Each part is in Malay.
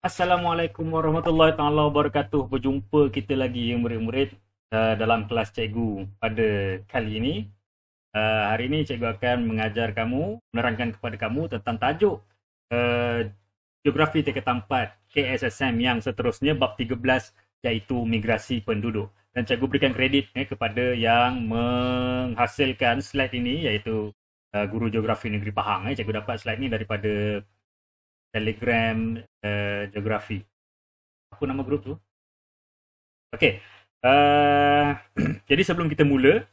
Assalamualaikum warahmatullahi taala wabarakatuh. Berjumpa kita lagi murid-murid dalam kelas cikgu pada kali ini. Hari ini cikgu akan mengajar kamu, menerangkan kepada kamu tentang tajuk Geografi Tingkatan 4 KSSM yang seterusnya bab 13 iaitu migrasi penduduk. Dan cikgu berikan kredit kepada yang menghasilkan slide ini iaitu Guru Geografi Negeri Pahang. Cikgu dapat slide ini daripada Telegram Geografi. Apa nama grup tu? Okey. Jadi sebelum kita mula,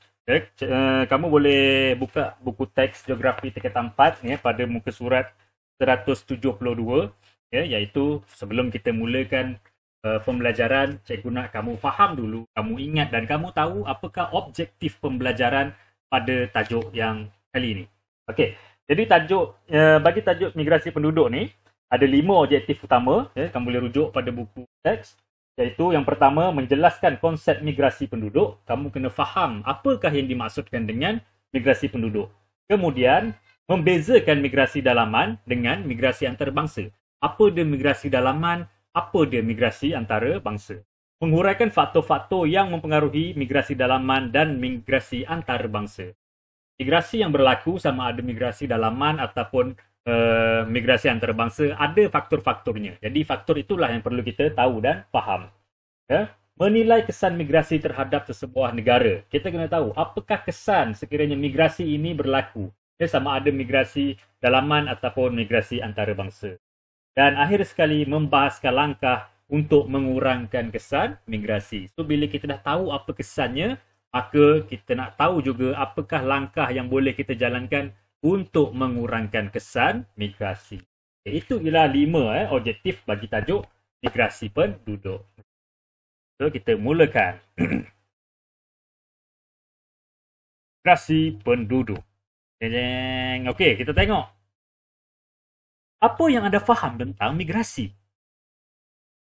kamu boleh buka buku teks Geografi Tingkatan 4 pada muka surat 172, iaitu sebelum kita mulakan pembelajaran, cikgu nak kamu faham dulu, kamu ingat dan kamu tahu apakah objektif pembelajaran pada tajuk yang kali ini. Okey. Jadi bagi tajuk migrasi penduduk ni ada 5 objektif utama, kamu boleh rujuk pada buku teks, iaitu yang pertama menjelaskan konsep migrasi penduduk. Kamu kena faham apakah yang dimaksudkan dengan migrasi penduduk. Kemudian membezakan migrasi dalaman dengan migrasi antarabangsa. Apa dia migrasi dalaman, apa dia migrasi antarabangsa. Menguraikan faktor-faktor yang mempengaruhi migrasi dalaman dan migrasi antarabangsa. Migrasi yang berlaku sama ada migrasi dalaman ataupun migrasi antarabangsa ada faktor-faktornya. Jadi faktor itulah yang perlu kita tahu dan faham. Menilai kesan migrasi terhadap sesebuah negara. Kita kena tahu apakah kesan sekiranya migrasi ini berlaku. Sama ada migrasi dalaman ataupun migrasi antarabangsa. Dan akhir sekali membahaskan langkah untuk mengurangkan kesan migrasi. So bila kita dah tahu apa kesannya, maka kita nak tahu juga apakah langkah yang boleh kita jalankan untuk mengurangkan kesan migrasi. Itu ialah 5 objektif bagi tajuk migrasi penduduk. So, kita mulakan. Migrasi penduduk. Okey, kita tengok. Apa yang anda faham tentang migrasi?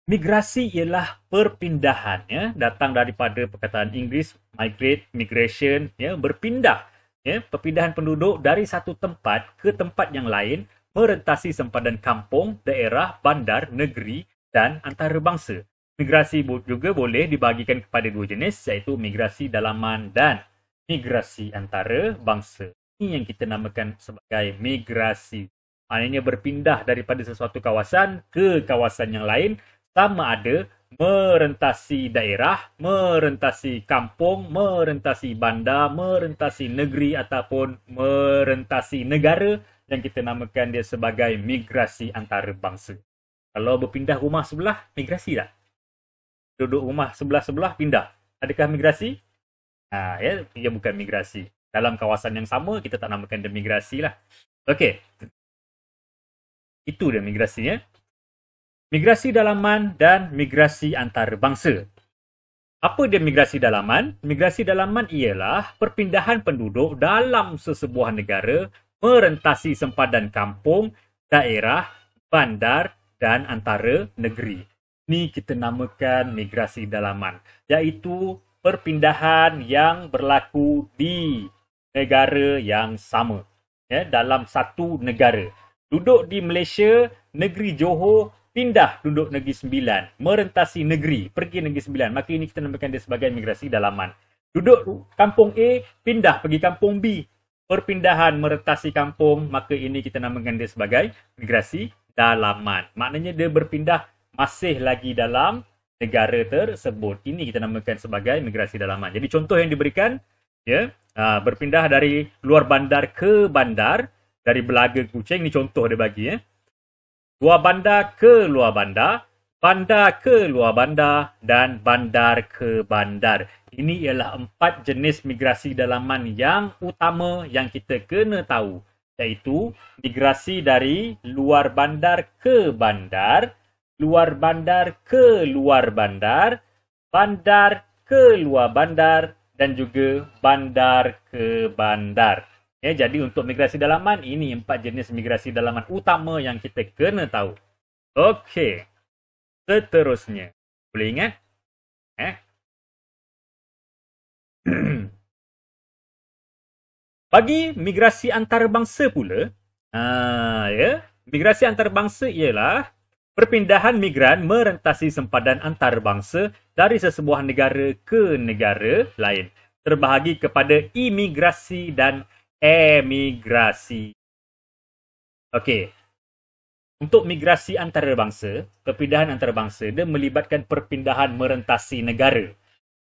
Migrasi ialah perpindahan, datang daripada perkataan Inggeris migrate, migration, berpindah. Perpindahan penduduk dari satu tempat ke tempat yang lain merentasi sempadan kampung, daerah, bandar, negeri dan antarabangsa. Migrasi juga boleh dibahagikan kepada 2 jenis iaitu migrasi dalaman dan migrasi antarabangsa. Ini yang kita namakan sebagai migrasi. Maknanya berpindah daripada sesuatu kawasan ke kawasan yang lain sama ada merentasi daerah, merentasi kampung, merentasi bandar, merentasi negeri ataupun merentasi negara yang kita namakan dia sebagai migrasi antarabangsa. Kalau berpindah rumah sebelah, migrasi tak? Duduk rumah sebelah-sebelah pindah. Adakah migrasi? Ia bukan migrasi. Dalam kawasan yang sama, kita tak namakan dia migrasi lah. Okey. Itu dia migrasinya. Migrasi dalaman dan migrasi antarabangsa. Apa dia migrasi dalaman? Migrasi dalaman ialah perpindahan penduduk dalam sesebuah negara merentasi sempadan kampung, daerah, bandar dan antara negeri. Ini kita namakan migrasi dalaman, iaitu perpindahan yang berlaku di negara yang sama, dalam satu negara. Duduk di Malaysia, negeri Johor, pindah duduk Negeri Sembilan, merentasi negeri, pergi Negeri Sembilan. Maka ini kita namakan dia sebagai migrasi dalaman. Duduk kampung A, pindah pergi kampung B. Perpindahan merentasi kampung, maka ini kita namakan dia sebagai migrasi dalaman. Maknanya dia berpindah masih lagi dalam negara tersebut. Ini kita namakan sebagai migrasi dalaman. Jadi contoh yang diberikan, berpindah dari luar bandar ke bandar, dari Belaga ke Kuching, ini contoh dia bagi. Luar bandar ke luar bandar, bandar ke luar bandar dan bandar ke bandar. Ini ialah 4 jenis migrasi dalaman yang utama yang kita kena tahu. Iaitu migrasi dari luar bandar ke bandar, luar bandar ke luar bandar, bandar ke luar bandar dan juga bandar ke bandar. Jadi untuk migrasi dalaman, ini 4 jenis migrasi dalaman utama yang kita kena tahu. Okey. Seterusnya. Boleh ingat? Bagi migrasi antarabangsa pula, migrasi antarabangsa ialah perpindahan migran merentasi sempadan antarabangsa dari sesebuah negara ke negara lain. Terbahagi kepada imigrasi dan emigrasi. Okey. Untuk migrasi antarabangsa, perpindahan antarabangsa, dia melibatkan perpindahan merentasi negara.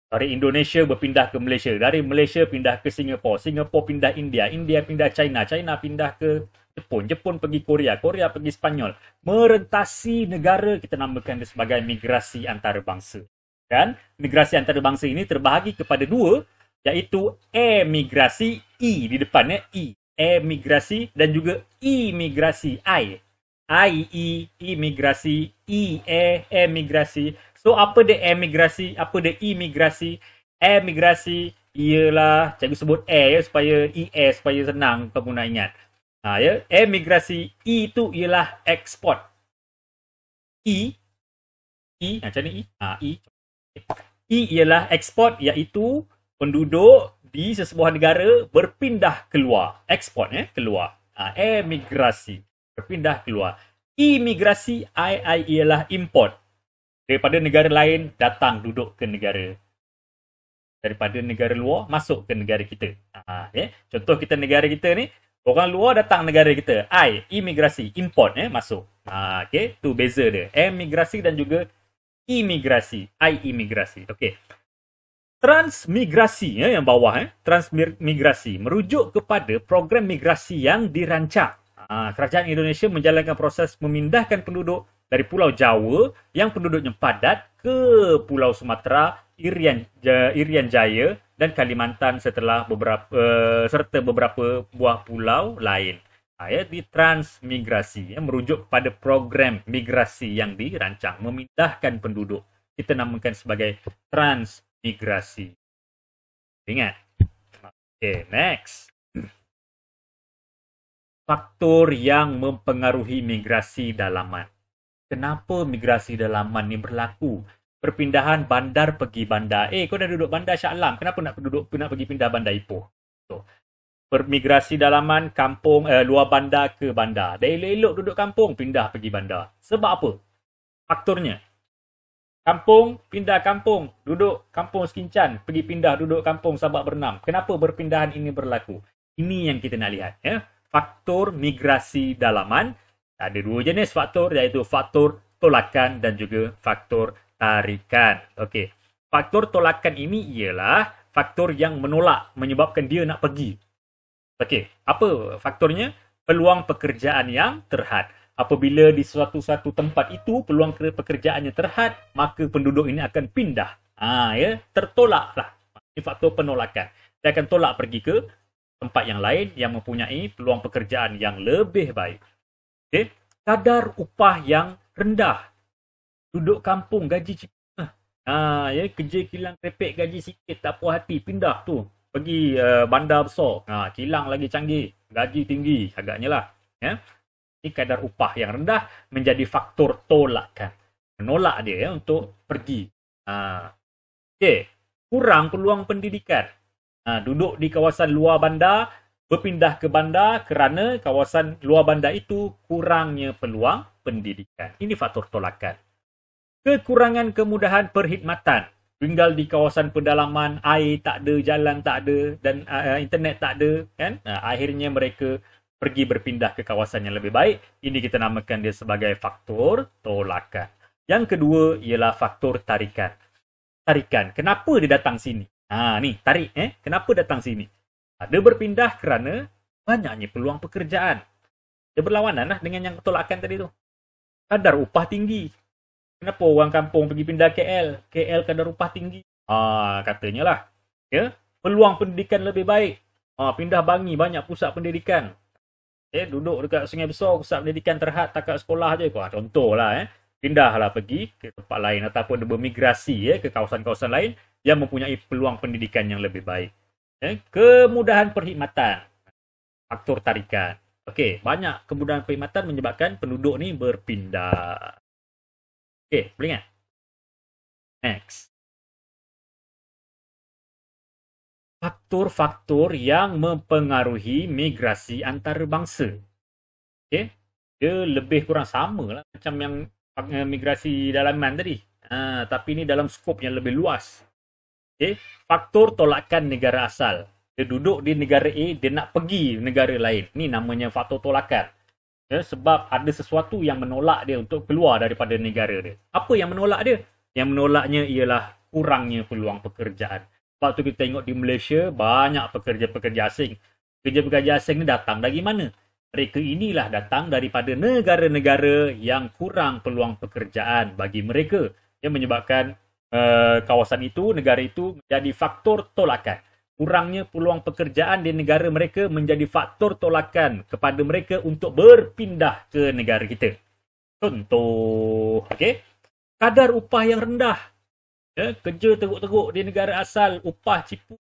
Dari Indonesia berpindah ke Malaysia. Dari Malaysia pindah ke Singapura. Singapura pindah India. India pindah China. China pindah ke Jepun. Jepun pergi Korea. Korea pergi Spanyol. Merentasi negara, kita namakan dia sebagai migrasi antarabangsa. Dan migrasi antarabangsa ini terbahagi kepada dua, iaitu emigrasi, E di depannya, E. Emigrasi dan juga imigrasi, I. I-E, imigrasi, E-E, emigrasi. So, apa dia emigrasi? Apa dia imigrasi? Emigrasi ialah, cikgu sebut ya, supaya E-E, supaya senang pengguna ingat. Emigrasi, E itu ialah ekspor. E, macam ni E? E ialah ekspor, iaitu penduduk di sesebuah negara berpindah keluar. Ekspor, keluar. Emigrasi. Berpindah keluar. Imigrasi, I ialah import. Daripada negara lain datang duduk ke negara. Daripada negara luar masuk ke negara kita. Contoh kita negara kita ni, orang luar datang negara kita. Imigrasi, import masuk. Okay, tu beza dia. Emigrasi dan juga imigrasi. Imigrasi. Okay. Transmigrasi yang bawah, transmigrasi merujuk kepada program migrasi yang dirancang. Kerajaan Indonesia menjalankan proses memindahkan penduduk dari Pulau Jawa yang penduduknya padat ke Pulau Sumatera, Irian Jaya dan Kalimantan serta beberapa buah pulau lain. Di transmigrasi merujuk kepada program migrasi yang dirancang memindahkan penduduk. Kita namakan sebagai transmigrasi. Ingat. Okay, next. Faktor yang mempengaruhi migrasi dalaman. Kenapa migrasi dalaman ni berlaku? Perpindahan bandar pergi bandar. Kau dah duduk bandar Shah Alam. Kenapa nak pergi pindah bandar Ipoh? Permigrasi dalaman kampung, luar bandar ke bandar. Dah elok-elok duduk kampung, pindah pergi bandar. Sebab apa? Faktornya. Kampung, pindah kampung. Duduk kampung Sekincan. Pergi pindah duduk kampung Sabak Bernam. Kenapa perpindahan ini berlaku? Ini yang kita nak lihat. Faktor migrasi dalaman. Ada dua jenis faktor, iaitu faktor tolakan dan juga faktor tarikan. Okey. Faktor tolakan ini ialah faktor yang menolak, menyebabkan dia nak pergi. Okey. Apa faktornya? Peluang pekerjaan yang terhad. Apabila di suatu tempat itu peluang pekerjaannya terhad, maka penduduk ini akan pindah. Tertolaklah. Ini faktor penolakan. Dia akan tolak pergi ke tempat yang lain yang mempunyai peluang pekerjaan yang lebih baik. Okay. Kadar upah yang rendah. Duduk kampung gaji cepat. Kerja kilang krepek gaji sikit, tak puas hati, pindah tu. Pergi bandar besar. Kilang lagi canggih, gaji tinggi agaknya lah. Ini kadar upah yang rendah menjadi faktor tolakan. Menolak dia untuk pergi. Okay. Kurang peluang pendidikan. Duduk di kawasan luar bandar, berpindah ke bandar kerana kawasan luar bandar itu kurangnya peluang pendidikan. Ini faktor tolakan. Kekurangan kemudahan perkhidmatan. Tinggal di kawasan pedalaman, air tak ada, jalan tak ada dan internet tak ada, kan? Akhirnya mereka pergi berpindah ke kawasan yang lebih baik. Ini kita namakan dia sebagai faktor tolakan. Yang kedua ialah faktor tarikan. Tarikan. Kenapa dia datang sini? Ni tarik. Kenapa datang sini? Dia berpindah kerana banyaknya peluang pekerjaan. Dia berlawanan lah dengan yang tolakan tadi tu. Kadar upah tinggi. Kenapa orang kampung pergi pindah KL? KL kadar upah tinggi. Katanya lah. Peluang pendidikan lebih baik. Pindah Bangi, banyak pusat pendidikan. Duduk dekat Sungai Besar, pusat pendidikan terhad, takat sekolah je. Contohlah. Pindahlah pergi ke tempat lain ataupun bermigrasi ke kawasan-kawasan lain yang mempunyai peluang pendidikan yang lebih baik. Kemudahan perkhidmatan. Faktor tarikan. Okey, banyak kemudahan perkhidmatan menyebabkan penduduk ni berpindah. Okey, boleh ingat? Next. faktor-faktor yang mempengaruhi migrasi antarabangsa. Okay? Dia lebih kurang sama lah macam yang migrasi dalaman tadi. Tapi ini dalam skop yang lebih luas. Okay? Faktor tolakan negara asal. Dia duduk di negara A, dia nak pergi negara lain. Ini namanya faktor tolakan. Ya, sebab ada sesuatu yang menolak dia untuk keluar daripada negara dia. Apa yang menolak dia? Yang menolaknya ialah kurangnya peluang pekerjaan. Sebab tu kita tengok di Malaysia, banyak pekerja-pekerja asing. Pekerja-pekerja asing ni datang dari mana? Mereka inilah datang daripada negara-negara yang kurang peluang pekerjaan bagi mereka. Yang menyebabkan kawasan itu, negara itu menjadi faktor tolakan. Kurangnya peluang pekerjaan di negara mereka menjadi faktor tolakan kepada mereka untuk berpindah ke negara kita. Contoh, okay? Kadar upah yang rendah. Ya, kerja teruk-teruk di negara asal, upah cipu,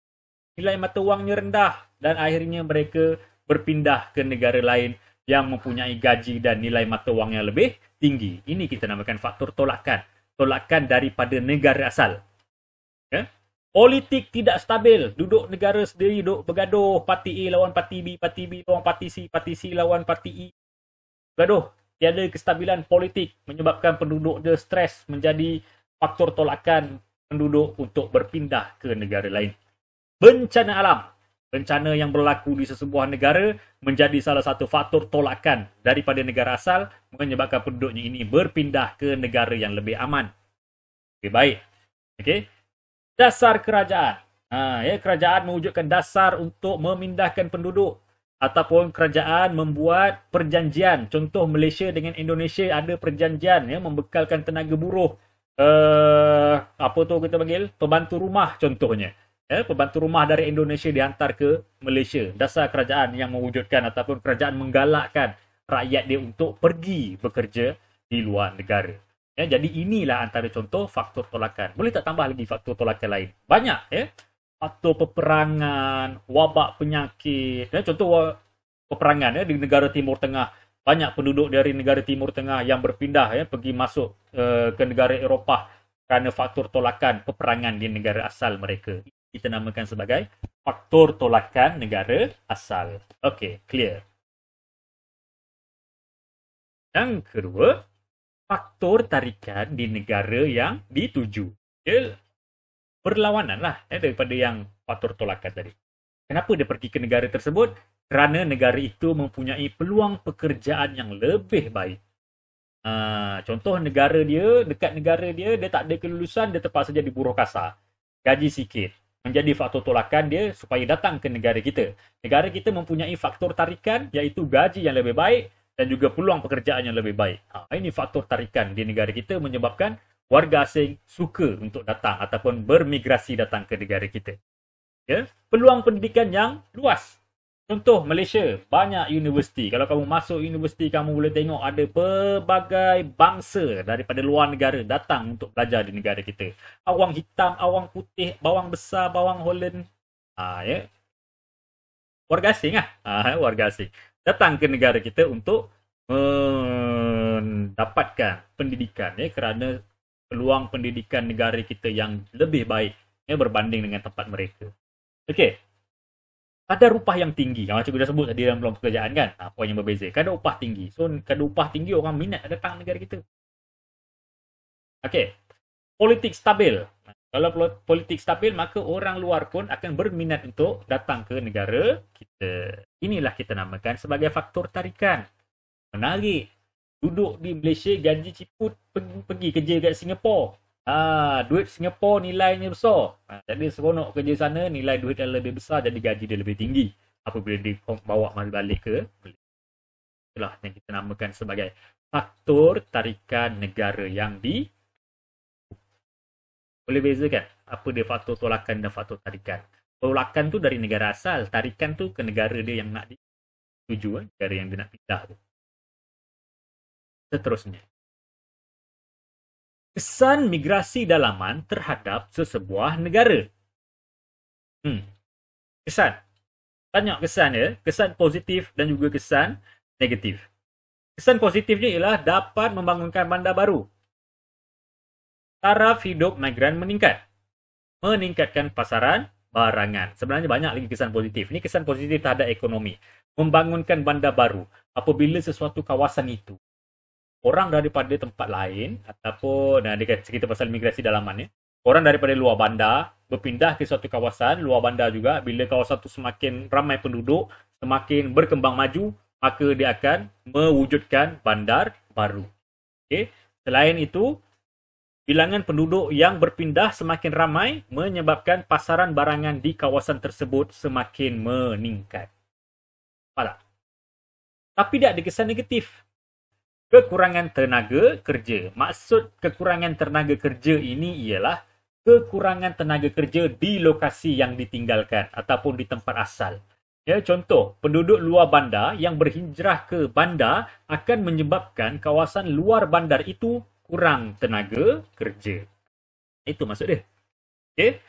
nilai mata wangnya rendah dan akhirnya mereka berpindah ke negara lain yang mempunyai gaji dan nilai mata wang yang lebih tinggi. Ini kita namakan faktor tolakan. Tolakan daripada negara asal. Ya? Politik tidak stabil. Duduk negara sendiri, duduk bergaduh. Parti A lawan parti B, parti B lawan parti C lawan parti E. Bergaduh. Tiada kestabilan politik menyebabkan penduduk dia stres, menjadi faktor tolakan penduduk untuk berpindah ke negara lain. Bencana alam. Bencana yang berlaku di sesebuah negara menjadi salah satu faktor tolakan daripada negara asal menyebabkan penduduknya ini berpindah ke negara yang lebih aman. Lebih baik. Okay? Dasar kerajaan. Kerajaan mewujudkan dasar untuk memindahkan penduduk. Ataupun kerajaan membuat perjanjian. Contoh Malaysia dengan Indonesia ada perjanjian membekalkan tenaga buruh. Apa tu kita panggil? Pembantu rumah contohnya. Pembantu rumah dari Indonesia dihantar ke Malaysia. Dasar kerajaan yang mewujudkan ataupun kerajaan menggalakkan rakyat dia untuk pergi bekerja di luar negara. Jadi inilah antara contoh faktor tolakan. Boleh tak tambah lagi faktor tolakan lain? Banyak. Faktor peperangan, wabak penyakit. Contoh peperangan di negara Timur Tengah. Banyak penduduk dari negara Timur Tengah yang berpindah pergi masuk ke negara Eropah kerana faktor tolakan peperangan di negara asal mereka. Kita namakan sebagai faktor tolakan negara asal. Okey, clear. Yang kedua, faktor tarikan di negara yang dituju. Dia berlawanan lah daripada yang faktor tolakan tadi. Kenapa dia pergi ke negara tersebut? Kerana negara itu mempunyai peluang pekerjaan yang lebih baik. Contoh negara dia, dekat negara dia tak ada kelulusan, dia terpaksa jadi buruh kasar. Gaji sikit. Menjadi faktor tolakan dia supaya datang ke negara kita. Negara kita mempunyai faktor tarikan iaitu gaji yang lebih baik dan juga peluang pekerjaan yang lebih baik. Ini faktor tarikan di negara kita menyebabkan warga asing suka untuk datang ataupun bermigrasi datang ke negara kita. Peluang pendidikan yang luas. Contoh Malaysia, banyak universiti. Kalau kamu masuk universiti, kamu boleh tengok ada pelbagai bangsa daripada luar negara datang untuk belajar di negara kita. Awang hitam, awang putih, bawang besar, bawang Holland. Warga asing warga asing. Datang ke negara kita untuk mendapatkan pendidikan kerana peluang pendidikan negara kita yang lebih baik berbanding dengan tempat mereka. Okey. Kadar upah yang tinggi. Macam kita sebut tadi dalam peluang pekerjaan kan. Poin yang berbeza. Kadar upah tinggi. So, kadar upah tinggi orang minat datang negara kita. Okey. Politik stabil. Kalau politik stabil, maka orang luar pun akan berminat untuk datang ke negara kita. Inilah kita namakan sebagai faktor tarikan. Menarik. Duduk di Malaysia, gaji ciput, pergi kerja kat Singapura. Duit Singapura nilainya besar. Jadi seronok kerja sana, nilai duit dia lebih besar, jadi gaji dia lebih tinggi. Apabila dibawa balik ke Malaysia. Itulah yang kita namakan sebagai faktor tarikan negara yang di. Boleh bezakan apa dia faktor tolakan dan faktor tarikan. Tolakan tu dari negara asal, tarikan tu ke negara dia yang nak dituju, negara yang dia nak pindah tu. Seterusnya. Kesan migrasi dalaman terhadap sesebuah negara. Kesan. Banyak kesan kesan positif dan juga kesan negatif. Kesan positifnya ialah dapat membangunkan bandar baru. Taraf hidup migran meningkat. Meningkatkan pasaran barangan. Sebenarnya banyak lagi kesan positif. Ini kesan positif terhadap ekonomi. Membangunkan bandar baru. Apabila sesuatu kawasan itu, orang daripada tempat lain, ataupun, nah, dia cerita pasal migrasi dalaman ya. Orang daripada luar bandar, berpindah ke suatu kawasan, luar bandar juga, bila kawasan itu semakin ramai penduduk, semakin berkembang maju, maka dia akan mewujudkan bandar baru. Okay. Selain itu, bilangan penduduk yang berpindah semakin ramai menyebabkan pasaran barangan di kawasan tersebut semakin meningkat. Nampak tak? Tapi dia ada kesan negatif. Kekurangan tenaga kerja. Maksud kekurangan tenaga kerja ini ialah kekurangan tenaga kerja di lokasi yang ditinggalkan ataupun di tempat asal. Ya, contoh, penduduk luar bandar yang berhijrah ke bandar akan menyebabkan kawasan luar bandar itu kurang tenaga kerja. Itu maksud dia. Okay.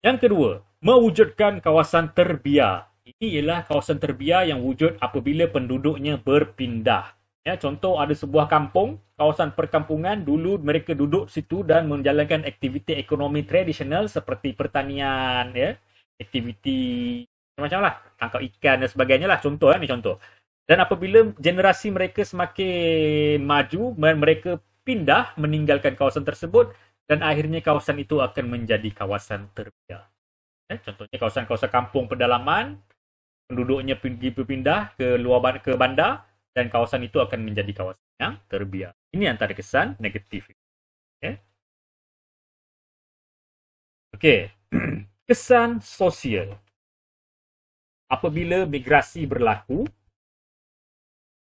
Yang kedua, mewujudkan kawasan terbiar. Ini ialah kawasan terbiar yang wujud apabila penduduknya berpindah. Ya, contoh ada sebuah kampung, kawasan perkampungan, dulu mereka duduk situ dan menjalankan aktiviti ekonomi tradisional seperti pertanian, ya, aktiviti macam lah, tangkap ikan dan sebagainya lah, contoh ni contoh. Dan apabila generasi mereka semakin maju, mereka pindah meninggalkan kawasan tersebut dan akhirnya kawasan itu akan menjadi kawasan terbiar. Contohnya kawasan-kawasan kampung pedalaman, penduduknya pergi berpindah ke luar ke bandar dan kawasan itu akan menjadi kawasan yang terbiar. Ini antara kesan negatif. Okay. Okay. Kesan sosial. Apabila migrasi berlaku,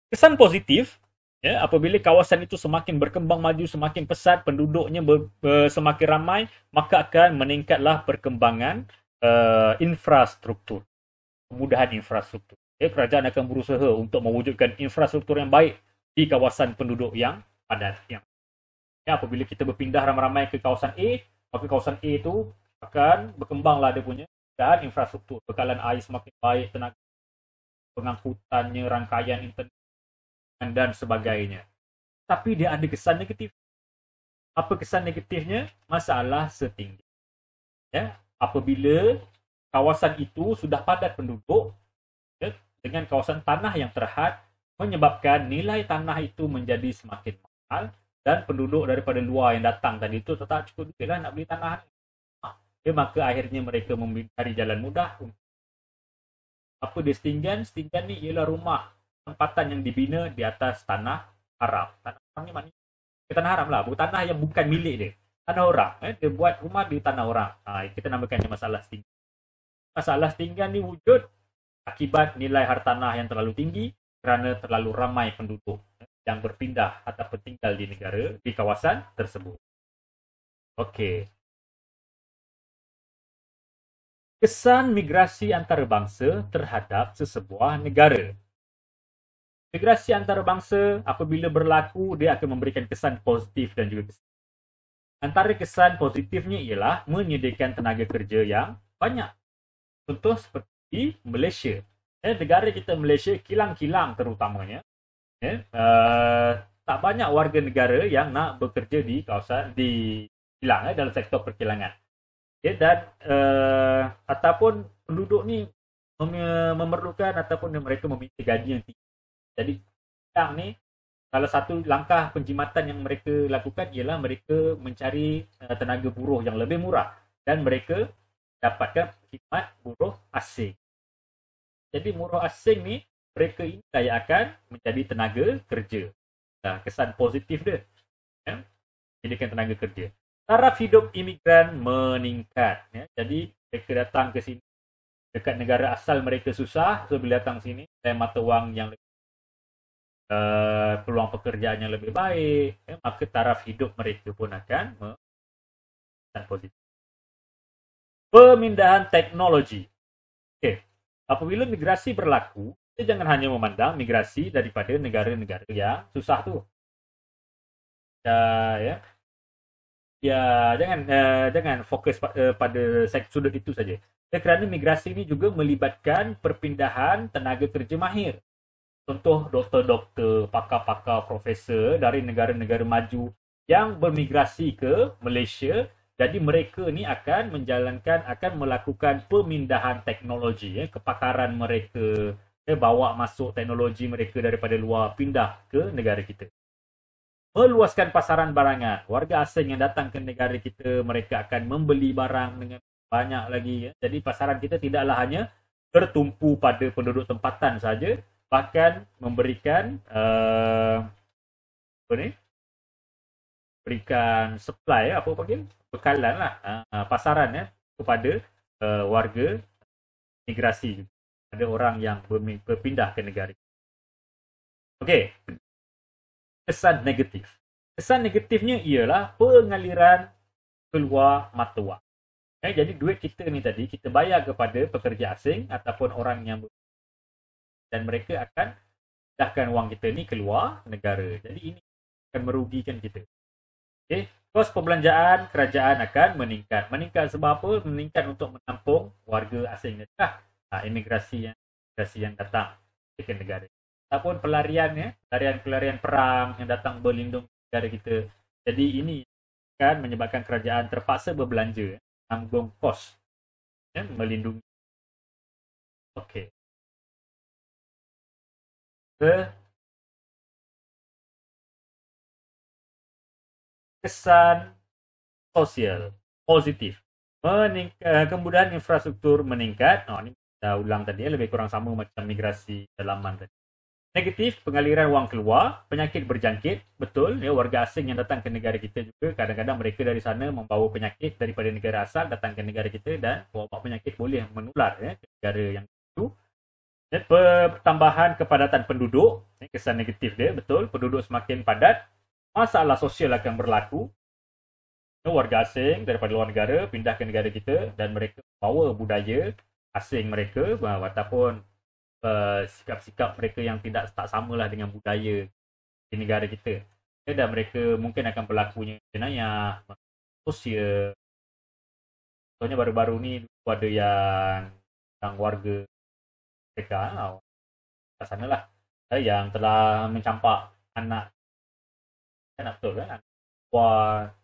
kesan positif, ya, apabila kawasan itu semakin berkembang maju, semakin pesat, penduduknya semakin ramai, maka akan meningkatlah perkembangan infrastruktur, kemudahan infrastruktur. Ya, kerajaan akan berusaha untuk mewujudkan infrastruktur yang baik di kawasan penduduk yang padat. Ya, apabila kita berpindah ramai-ramai ke kawasan A, maka kawasan A itu akan berkembanglah dia punya keadaan infrastruktur. Bekalan air semakin baik, tenaga pengangkutannya, rangkaian internet dan sebagainya. Tapi dia ada kesan negatif. Apa kesan negatifnya? Masalah setinggi. Ya, apabila kawasan itu sudah padat penduduk, ya, dengan kawasan tanah yang terhad, menyebabkan nilai tanah itu menjadi semakin mahal dan penduduk daripada luar yang datang tadi itu tak cukup duit lah nak beli tanah. Ya, maka akhirnya mereka mencari jalan mudah. Apa dia setinggan? Setinggan ni ialah rumah tempatan yang dibina di atas tanah haram. Tanah haram ni maknanya tanah haram lah, bukan tanah yang bukan milik dia. Tanah orang. Dia buat rumah di tanah orang. Kita namakannya masalah setinggan. Masalah setinggan ni wujud akibat nilai hartanah yang terlalu tinggi kerana terlalu ramai penduduk yang berpindah atau tinggal di negara, di kawasan tersebut. Okey. Kesan migrasi antarabangsa terhadap sesebuah negara. Migrasi antarabangsa apabila berlaku, dia akan memberikan kesan positif dan juga kesan. Antara kesan positifnya ialah menyediakan tenaga kerja yang banyak. Contoh seperti Malaysia. Negara kita Malaysia, kilang-kilang terutamanya, tak banyak warga negara yang nak bekerja di kawasan di kilang, dalam sektor perkilangan. Dan ataupun penduduk ni memerlukan ataupun mereka meminta gaji yang tinggi. Jadi kilang ni, salah satu langkah penjimatan yang mereka lakukan ialah mereka mencari tenaga buruh yang lebih murah dan mereka dapatkan khidmat buruh asing. Jadi buruh asing ni, mereka ini yang akan menjadi tenaga kerja. Kesan positif dia. Jadikan tenaga kerja. Taraf hidup imigran meningkat. Jadi mereka datang ke sini. Dekat negara asal mereka susah. So bila datang sini, mata wang yang lebih, peluang pekerjaan yang lebih baik. Maka taraf hidup mereka pun akan meningkat positif. Pemindahan teknologi. Okay. Apabila migrasi berlaku, kita jangan hanya memandang migrasi daripada negara-negara yang susah tu. Jangan fokus pada sudut itu saja. Kerana migrasi ini juga melibatkan perpindahan tenaga kerja mahir. Contoh doktor-doktor, pakar-pakar, profesor dari negara-negara maju yang bermigrasi ke Malaysia Jadi mereka ni akan melakukan pemindahan teknologi, kepakaran mereka, bawa masuk teknologi mereka daripada luar, pindah ke negara kita. Meluaskan pasaran barangan. Warga asing yang datang ke negara kita, mereka akan membeli barang dengan banyak lagi. Jadi pasaran kita tidaklah hanya tertumpu pada penduduk tempatan saja, bahkan memberikan berikan supply, apa panggil, bekalan lah, pasaran kepada warga migrasi, ada orang yang berpindah ke negara. Okey, kesan negatif. Kesan negatifnya ialah pengaliran keluar mata wang. Jadi duit kita ni tadi kita bayar kepada pekerja asing ataupun orang yang dan mereka akan pindahkan wang kita ni keluar negara. Jadi ini akan merugikan kita. Okay. Kos perbelanjaan kerajaan akan meningkat. Meningkat sebab apa? Meningkat untuk menampung warga asing imigrasi yang datang ke negara. Ataupun pelarian perang yang datang berlindung di negara kita. Jadi ini akan menyebabkan kerajaan terpaksa berbelanja, tanggung kos melindungi. Okey. Kesan sosial positif. Kemudahan infrastruktur meningkat. Ini kita ulang tadi, lebih kurang sama macam migrasi dalaman tadi. Negatif, pengaliran wang keluar, penyakit berjangkit. Betul, warga asing yang datang ke negara kita juga, kadang-kadang mereka dari sana membawa penyakit daripada negara asal datang ke negara kita dan bawa penyakit boleh menular ke negara yang itu. Pertambahan kepadatan penduduk, kesan negatif dia, betul, penduduk semakin padat. Masalah sosial akan berlaku. Warga asing daripada luar negara pindah ke negara kita dan mereka bawa budaya asing mereka ataupun sikap-sikap mereka yang tak samalah dengan budaya di negara kita. Dan mereka mungkin akan berlakunya jenayah sosial. Contohnya baru-baru ni ada yang warga mereka kat sanalah yang telah mencampak anak. Betul kan? Wah,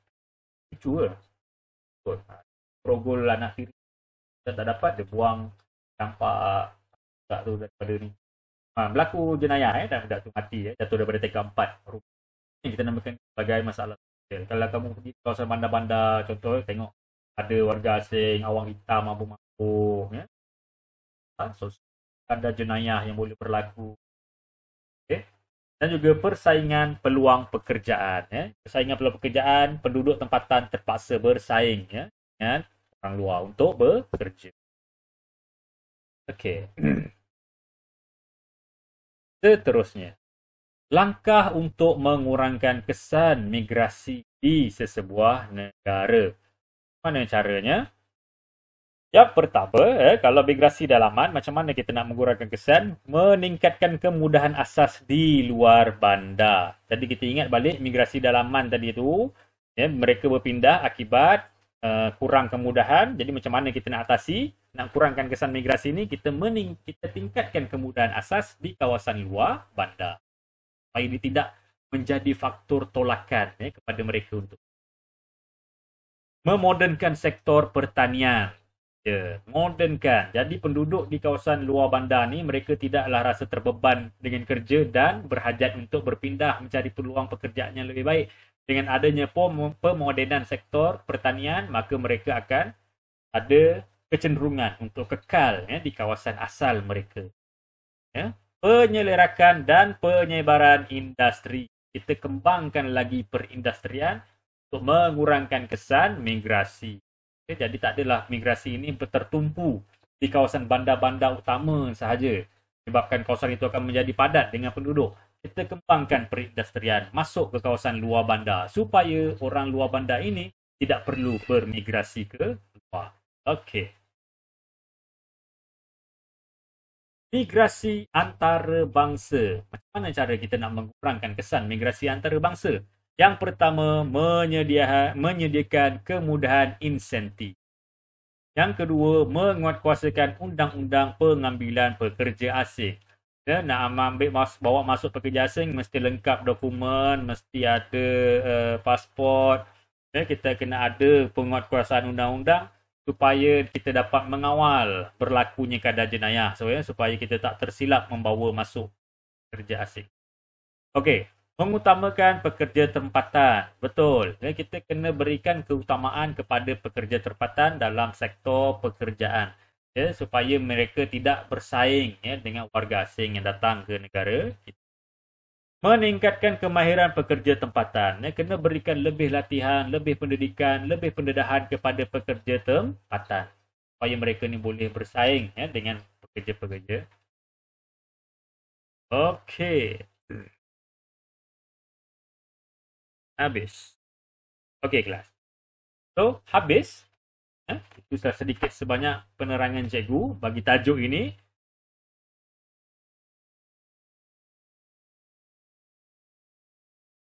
cucu ke? Betul. Rogol anak tiri. Kita tak dapat, dia buang campak budak tu daripada ni. Berlaku jenayah dan budak tu mati jatuh daripada tingkat 4. Ini kita namakan sebagai masalah sosial. Kalau kamu pergi ke kawasan bandar-bandar, contoh tengok ada warga asing, awang hitam, mabuk-mabuk. Ada jenayah yang boleh berlaku. Okay. Dan juga persaingan peluang pekerjaan. Persaingan peluang pekerjaan, penduduk tempatan terpaksa bersaing dengan orang luar untuk bekerja. Okey. Seterusnya, langkah untuk mengurangkan kesan migrasi di sesebuah negara. Mana caranya? Yang pertama, kalau migrasi dalaman, macam mana kita nak mengurangkan kesan? Meningkatkan kemudahan asas di luar bandar. Jadi kita ingat balik migrasi dalaman tadi itu, mereka berpindah akibat kurang kemudahan. Jadi macam mana kita nak atasi? Nak kurangkan kesan migrasi ini, kita tingkatkan kemudahan asas di kawasan luar bandar. Supaya ini tidak menjadi faktor tolakan kepada mereka untuk memodernkan sektor pertanian. Modernkan. Jadi penduduk di kawasan luar bandar ni mereka tidaklah rasa terbeban dengan kerja dan berhajat untuk berpindah mencari peluang pekerjaan yang lebih baik. Dengan adanya pemodenan sektor pertanian, maka mereka akan ada kecenderungan untuk kekal di kawasan asal mereka. Penyelerakan dan penyebaran industri. Kita kembangkan lagi perindustrian untuk mengurangkan kesan migrasi. Jadi tak adalah migrasi ini tertumpu di kawasan bandar-bandar utama sahaja. Sebabkan kawasan itu akan menjadi padat dengan penduduk. Kita kembangkan perindustrian masuk ke kawasan luar bandar supaya orang luar bandar ini tidak perlu bermigrasi ke luar. Okey. Migrasi antarabangsa. Macam mana cara kita nak mengurangkan kesan migrasi antarabangsa? Yang pertama, menyediakan kemudahan insentif. Yang kedua, menguatkuasakan undang-undang pengambilan pekerja asing. Nak bawa masuk pekerja asing, mesti lengkap dokumen, mesti ada pasport, Kita kena ada penguatkuasaan undang-undang supaya kita dapat mengawal berlakunya kadar jenayah. Supaya kita tak tersilap membawa masuk kerja asing. Okey, mengutamakan pekerja tempatan. Betul. Kita kena berikan keutamaan kepada pekerja tempatan dalam sektor pekerjaan. Supaya mereka tidak bersaing dengan warga asing yang datang ke negara kita. Meningkatkan kemahiran pekerja tempatan. Kena berikan lebih latihan, lebih pendidikan, lebih pendedahan kepada pekerja tempatan. Supaya mereka ni boleh bersaing dengan pekerja-pekerja. Okey. Habis. Okey kelas. So, habis. Itu sedikit sebanyak penerangan cikgu bagi tajuk ini.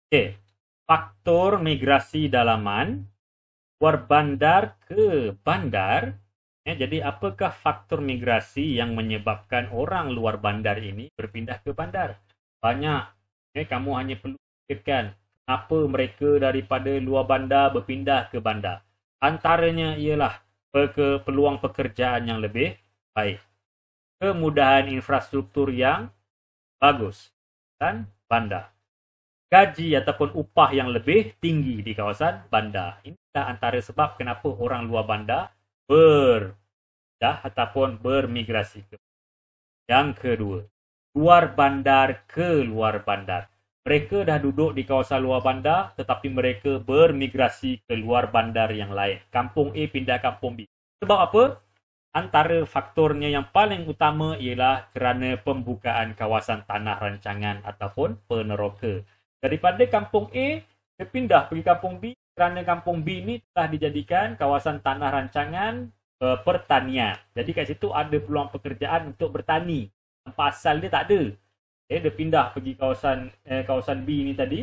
Okey. Faktor migrasi dalaman luar bandar ke bandar. Jadi apakah faktor migrasi yang menyebabkan orang luar bandar ini berpindah ke bandar? Banyak. Kamu hanya perlu fikirkan apa mereka daripada luar bandar berpindah ke bandar. Antaranya ialah peluang pekerjaan yang lebih baik, kemudahan infrastruktur yang bagus dan bandar. Gaji ataupun upah yang lebih tinggi di kawasan bandar. Inilah antara sebab kenapa orang luar bandar berpindah ataupun bermigrasi. Yang kedua, luar bandar ke luar bandar. Mereka dah duduk di kawasan luar bandar tetapi mereka bermigrasi ke luar bandar yang lain. Kampung A pindah kampung B. Sebab apa? Antara faktornya yang paling utama ialah kerana pembukaan kawasan tanah rancangan ataupun peneroka. Daripada kampung A, dia pindah pergi kampung B kerana kampung B ni telah dijadikan kawasan tanah rancangan pertanian. Jadi kat situ ada peluang pekerjaan untuk bertani. Tempat asal dia tak ada. Dia pindah pergi kawasan B ni tadi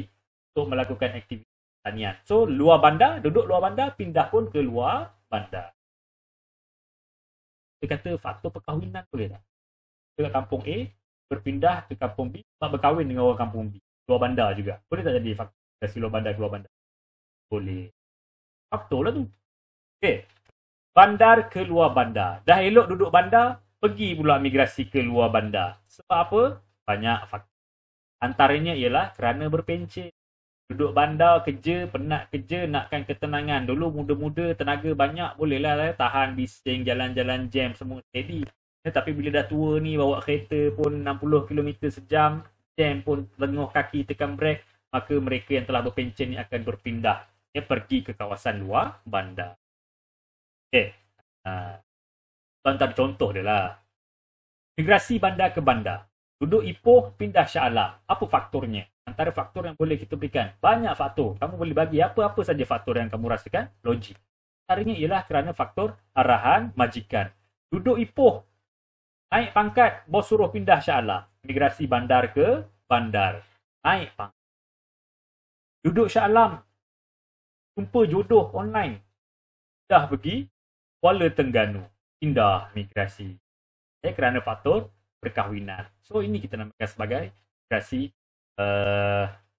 untuk melakukan aktiviti pertanian. So, luar bandar, duduk luar bandar, pindah pun ke luar bandar. Dia kata faktor perkahwinan boleh tak? Dekat kampung A, berpindah ke kampung B, sebab berkahwin dengan orang kampung B. Luar bandar juga. Boleh tak jadi faktor migrasi luar bandar ke luar bandar? Boleh. Faktor lah tu. Okey. Bandar ke luar bandar. Dah elok duduk bandar, pergi pula migrasi ke luar bandar. Sebab apa? Banyak faktor. Antaranya ialah kerana berpencen. Duduk bandar, kerja, penat kerja, nakkan ketenangan. Dulu muda-muda, tenaga banyak, bolehlah tahan bising, jalan-jalan jam, semua steady. Tapi bila dah tua ni, bawa kereta pun 60 km sejam, jam pun lenguh kaki tekan brek, maka mereka yang telah berpencen ni akan berpindah pergi ke kawasan luar bandar. Okey. Antara contoh dia lah. Migrasi bandar ke bandar. Duduk Ipoh, pindah Shah Alam. Apa faktornya? Antara faktor yang boleh kita berikan. Banyak faktor. Kamu boleh bagi apa-apa saja faktor yang kamu rasakan logik. Antaranya ialah kerana faktor arahan majikan. Duduk Ipoh, naik pangkat, bos suruh pindah Shah Alam. Migrasi bandar ke bandar. Naik pangkat. Duduk Shah Alam, jumpa jodoh online. Dah pergi Kuala Terengganu. Pindah migrasi. Kerana faktor perkahwinan. So, ini kita namakan sebagai migrasi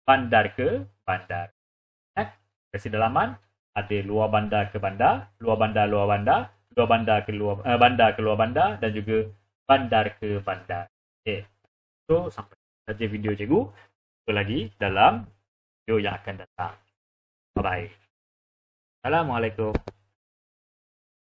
bandar ke bandar. Migrasi dalaman, ada luar bandar ke bandar, luar bandar luar bandar ke luar bandar ke luar bandar dan juga bandar ke bandar. Okay. So, sampai saja video cikgu. Jumpa lagi dalam video yang akan datang. Bye-bye. Assalamualaikum.